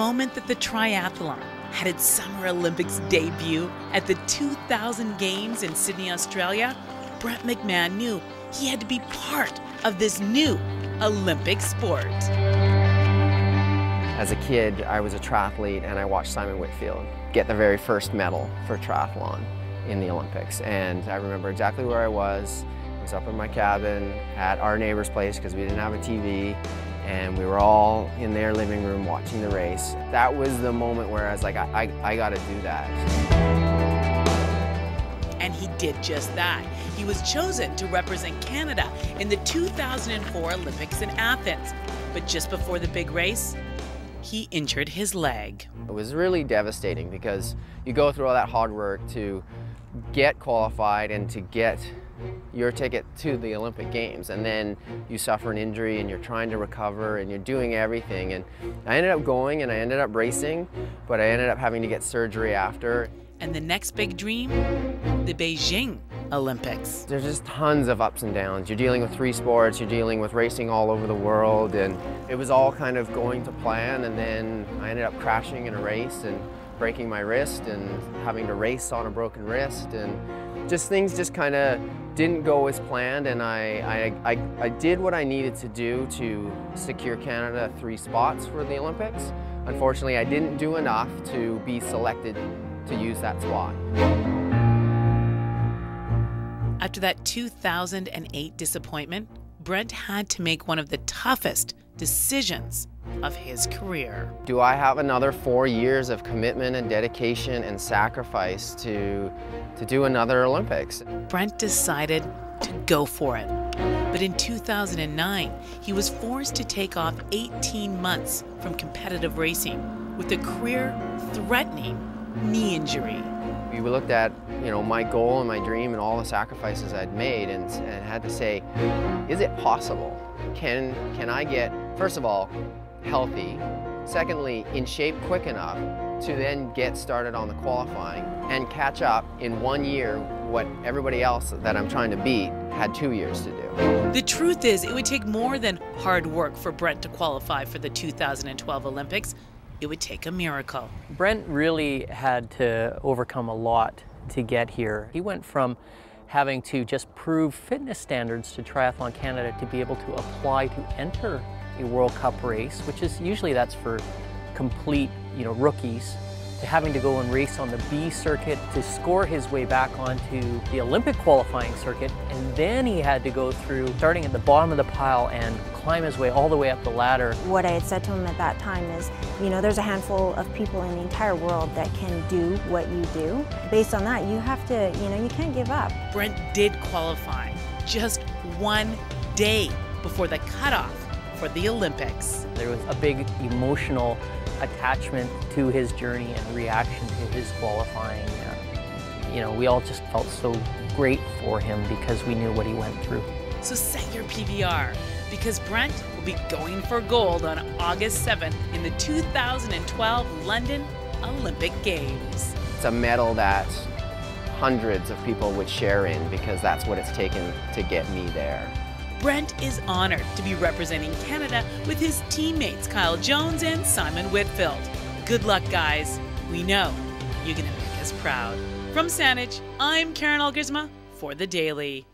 moment that the triathlon had its Summer Olympics debut at the 2000 Games in Sydney, Australia, Brent McMahon knew he had to be part of this new Olympic sport. As a kid, I was a triathlete and I watched Simon Whitfield get the very first medal for triathlon in the Olympics. And I remember exactly where I was. I was up in my cabin at our neighbor's place because we didn't have a TV, and we were all in their living room watching the race. That was the moment where I was like, I gotta do that. And he did just that. He was chosen to represent Canada in the 2004 Olympics in Athens. But just before the big race, he injured his leg. It was really devastating because you go through all that hard work to get qualified and to get your ticket to the Olympic Games, and then you suffer an injury and you're trying to recover and you're doing everything. And I ended up going and I ended up racing, but I ended up having to get surgery after. And the next big dream, the Beijing Olympics. There's just tons of ups and downs. You're dealing with 3 sports, you're dealing with racing all over the world, and it was all kind of going to plan, and then I ended up crashing in a race and breaking my wrist and having to race on a broken wrist, and just things just kind of didn't go as planned. And I did what I needed to do to secure Canada 3 spots for the Olympics. Unfortunately, I didn't do enough to be selected to use that spot. After that 2008 disappointment, Brent had to make one of the toughest decisions of his career. Do I have another 4 years of commitment and dedication and sacrifice to do another Olympics? Brent decided to go for it. But in 2009, he was forced to take off 18 months from competitive racing with a career-threatening knee injury. We looked at, my goal and my dream and all the sacrifices I'd made, and had to say, is it possible? Can I get, first of all, healthy, secondly, in shape quick enough to then get started on the qualifying and catch up in 1 year what everybody else that I'm trying to beat had 2 years to do. The truth is, it would take more than hard work for Brent to qualify for the 2012 Olympics. It would take a miracle. Brent really had to overcome a lot to get here. He went from having to just prove fitness standards to Triathlon Canada to be able to apply to enter a World Cup race, which is usually that's for complete, rookies, to having to go and race on the B circuit to score his way back onto the Olympic qualifying circuit. And then he had to go through starting at the bottom of the pile and climb his way all the way up the ladder. What I had said to him at that time is, there's a handful of people in the entire world that can do what you do. Based on that, you have to, you can't give up. Brent did qualify just 1 day before the cutoff for the Olympics. There was a big emotional attachment to his journey and reaction to his qualifying. We all just felt so great for him because we knew what he went through. So set your PVR, because Brent will be going for gold on August 7th in the 2012 London Olympic Games. It's a medal that hundreds of people would share in, because that's what it's taken to get me there. Brent is honored to be representing Canada with his teammates Kyle Jones and Simon Whitfield. Good luck, guys. We know you're going to make us proud. From Saanich, I'm Karen Elgersma for The Daily.